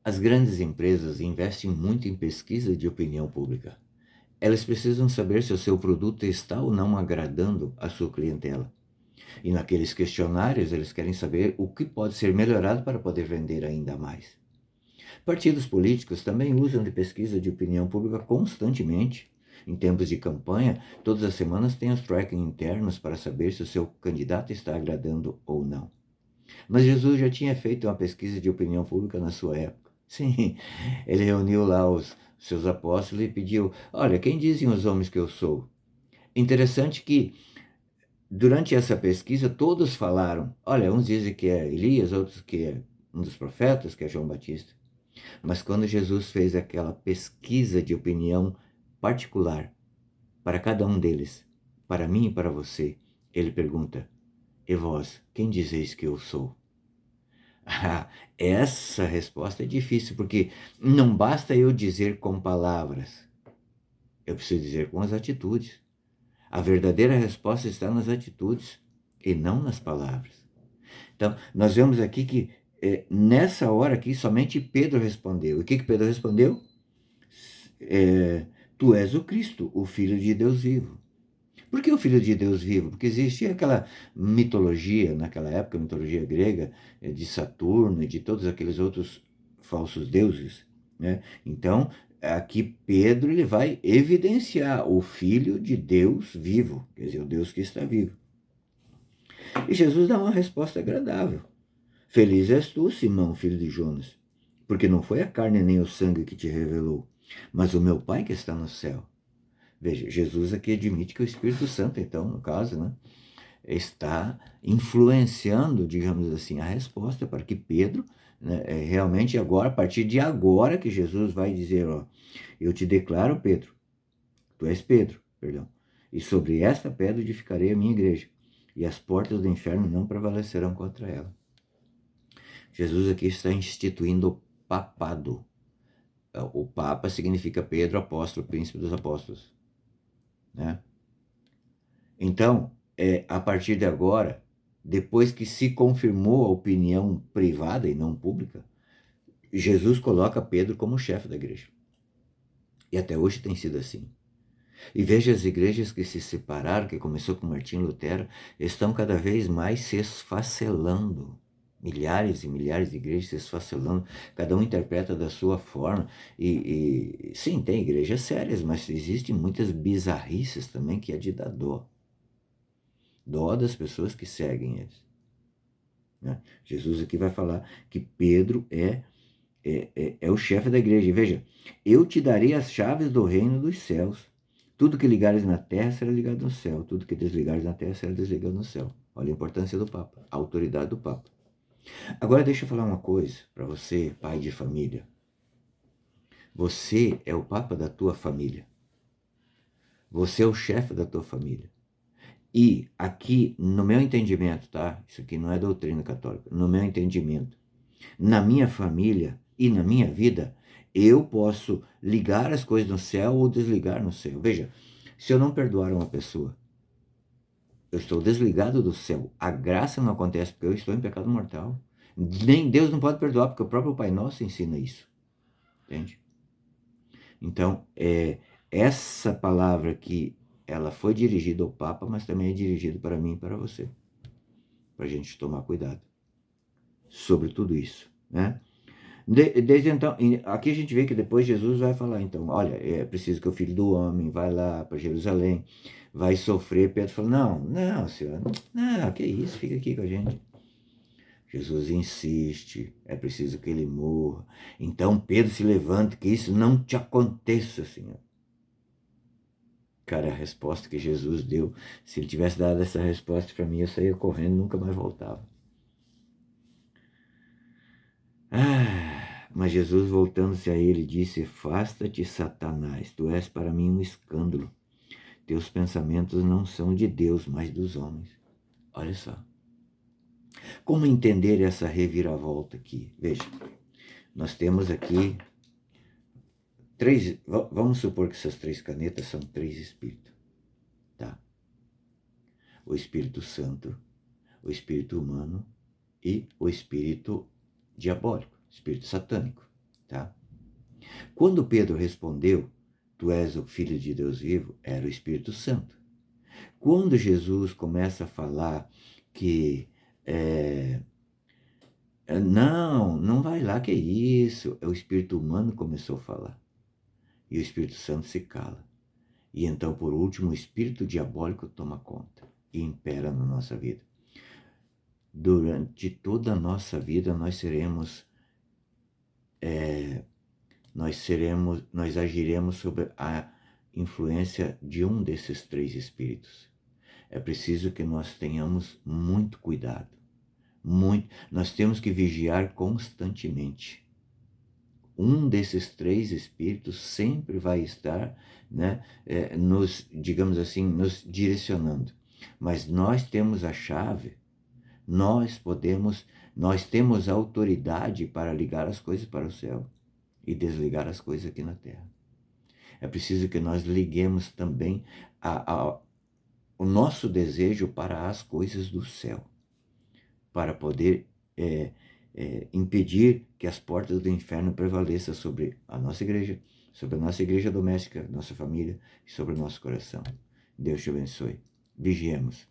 As grandes empresas investem muito em pesquisa de opinião pública. Elas precisam saber se o seu produto está ou não agradando a sua clientela. E naqueles questionários, eles querem saber o que pode ser melhorado para poder vender ainda mais. Partidos políticos também usam de pesquisa de opinião pública constantemente. Em tempos de campanha, todas as semanas tem os tracking internos para saber se o seu candidato está agradando ou não. Mas Jesus já tinha feito uma pesquisa de opinião pública na sua época. Sim, ele reuniu lá os seus apóstolos e pediu: olha, quem dizem os homens que eu sou? Interessante que durante essa pesquisa todos falaram: olha, uns dizem que é Elias, outros que é um dos profetas, que é João Batista. Mas quando Jesus fez aquela pesquisa de opinião particular para cada um deles, para mim e para você, ele pergunta: e vós, quem dizeis que eu sou? Ah, essa resposta é difícil, porque não basta eu dizer com palavras, eu preciso dizer com as atitudes. A verdadeira resposta está nas atitudes e não nas palavras. Então, nós vemos aqui que nessa hora aqui somente Pedro respondeu. E o que Pedro respondeu? Tu és o Cristo, o Filho de Deus vivo. Por que o Filho de Deus vivo? Porque existia aquela mitologia, naquela época, a mitologia grega, de Saturno e de todos aqueles outros falsos deuses, né? Então, aqui Pedro ele vai evidenciar o Filho de Deus vivo, quer dizer, o Deus que está vivo. E Jesus dá uma resposta agradável. Feliz és tu, Simão, filho de Jonas, porque não foi a carne nem o sangue que te revelou, mas o meu Pai que está no céu. Veja, Jesus aqui admite que o Espírito Santo, então, no caso, né, está influenciando, digamos assim, a resposta para que Pedro, né, realmente agora, a partir de agora que Jesus vai dizer, ó, eu te declaro, Pedro, tu és Pedro, perdão, e sobre esta pedra edificarei a minha igreja, e as portas do inferno não prevalecerão contra ela. Jesus aqui está instituindo o papado. O Papa significa Pedro, apóstolo, príncipe dos apóstolos, né? Então, a partir de agora, depois que se confirmou a opinião privada e não pública, Jesus coloca Pedro como chefe da igreja. E até hoje tem sido assim. E veja as igrejas que se separaram, que começou com Martinho Lutero, estão cada vez mais se esfacelando. Milhares e milhares de igrejas se esfacelando, cada um interpreta da sua forma. E sim, tem igrejas sérias, mas existem muitas bizarrices também que é de dar dó. Dó das pessoas que seguem eles, né? Jesus aqui vai falar que Pedro é o chefe da igreja. E veja, eu te darei as chaves do reino dos céus. Tudo que ligares na terra será ligado no céu. Tudo que desligares na terra será desligado no céu. Olha a importância do Papa, a autoridade do Papa. Agora deixa eu falar uma coisa para você, pai de família. Você é o Papa da tua família. Você é o chefe da tua família. E aqui, no meu entendimento, tá? Isso aqui não é doutrina católica. No meu entendimento, na minha família e na minha vida, eu posso ligar as coisas no céu ou desligar no céu. Veja, se eu não perdoar uma pessoa, eu estou desligado do céu. A graça não acontece porque eu estou em pecado mortal. Nem Deus não pode perdoar, porque o próprio Pai Nosso ensina isso. Entende? Então, essa palavra aqui, ela foi dirigida ao Papa, mas também é dirigida para mim e para você. Para a gente tomar cuidado sobre tudo isso, né? Desde então, aqui a gente vê que depois Jesus vai falar, então, olha, é preciso que o Filho do Homem vai lá para Jerusalém, vai sofrer. Pedro falou, não, senhor, não, que isso, fica aqui com a gente. Jesus insiste, é preciso que ele morra. Então Pedro se levanta, que isso não te aconteça, Senhor. Cara, a resposta que Jesus deu, se ele tivesse dado essa resposta para mim, eu saía correndo, nunca mais voltava. Mas Jesus, voltando-se a ele, disse, afasta-te, Satanás, tu és para mim um escândalo. Teus pensamentos não são de Deus, mas dos homens. Olha só. Como entender essa reviravolta aqui? Veja, nós temos aqui vamos supor que essas 3 canetas são 3 espíritos, tá? O Espírito Santo, o Espírito humano e o Espírito diabólico, Espírito satânico. tá? Quando Pedro respondeu, tu és o Filho de Deus vivo, era o Espírito Santo. Quando Jesus começa a falar que não, não vai lá, que é isso, o espírito humano começou a falar. E o Espírito Santo se cala. E então, por último, o espírito diabólico toma conta e impera na nossa vida. Durante toda a nossa vida, nós agiremos sob a influência de um desses três espíritos. É preciso que nós tenhamos muito cuidado. Nós temos que vigiar constantemente. Um desses três espíritos sempre vai estar, né, digamos assim, nos direcionando. Mas nós temos a chave, nós temos a autoridade para ligar as coisas para o céu e desligar as coisas aqui na terra. É preciso que nós liguemos também o nosso desejo para as coisas do céu, para poder impedir que as portas do inferno prevaleçam sobre a nossa igreja doméstica, nossa família e sobre o nosso coração. Deus te abençoe. Vigiemos.